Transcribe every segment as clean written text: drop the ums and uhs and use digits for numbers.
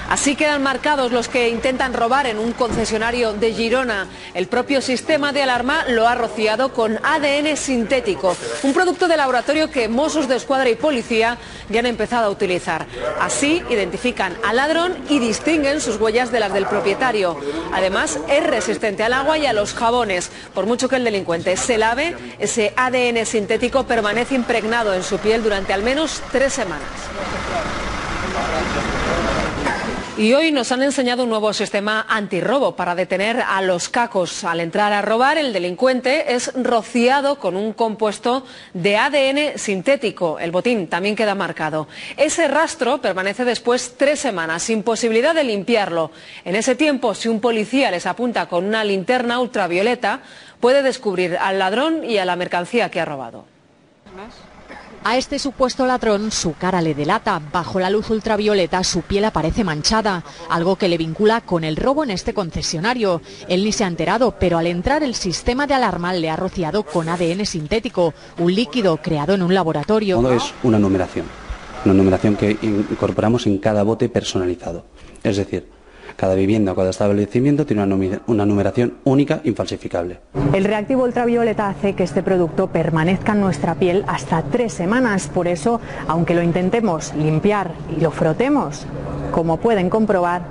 Así quedan marcados los que intentan robar en un concesionario de Girona. El propio sistema de alarma lo ha rociado con ADN sintético, un producto de laboratorio que Mossos d'Esquadra y policía ya han empezado a utilizar. Así identifican al ladrón y distinguen sus huellas de las del propietario. Además, es resistente al agua y a los jabones. Por mucho que el delincuente se lave, ese ADN sintético permanece impregnado en su piel durante al menos 3 semanas. Y hoy nos han enseñado un nuevo sistema antirrobo para detener a los cacos. Al entrar a robar, el delincuente es rociado con un compuesto de ADN sintético. El botín también queda marcado. Ese rastro permanece después 3 semanas, sin posibilidad de limpiarlo. En ese tiempo, si un policía les apunta con una linterna ultravioleta, puede descubrir al ladrón y a la mercancía que ha robado. A este supuesto ladrón su cara le delata. Bajo la luz ultravioleta su piel aparece manchada, algo que le vincula con el robo en este concesionario. Él ni se ha enterado, pero al entrar el sistema de alarma le ha rociado con ADN sintético, un líquido creado en un laboratorio. Es una numeración que incorporamos en cada bote personalizado. Es decir, cada vivienda o cada establecimiento tiene una numeración única, infalsificable. El reactivo ultravioleta hace que este producto permanezca en nuestra piel hasta 3 semanas. Por eso, aunque lo intentemos limpiar y lo frotemos, como pueden comprobar,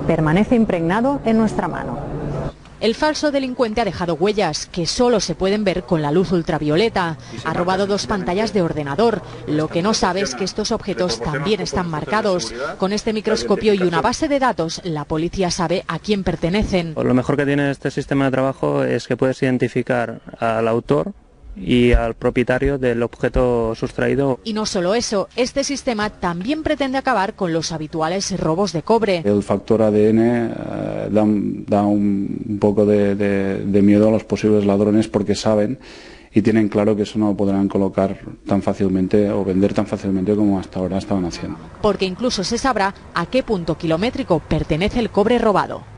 permanece impregnado en nuestra mano. El falso delincuente ha dejado huellas que solo se pueden ver con la luz ultravioleta. Ha robado 2 pantallas de ordenador. Lo que no sabe es que estos objetos también están marcados. Con este microscopio y una base de datos, la policía sabe a quién pertenecen. Lo mejor que tiene este sistema de trabajo es que puedes identificar al autor y al propietario del objeto sustraído. Y no solo eso, este sistema también pretende acabar con los habituales robos de cobre. El factor ADN da un poco de miedo a los posibles ladrones porque saben y tienen claro que eso no lo podrán colocar tan fácilmente o vender tan fácilmente como hasta ahora estaban haciendo. Porque incluso se sabrá a qué punto kilométrico pertenece el cobre robado.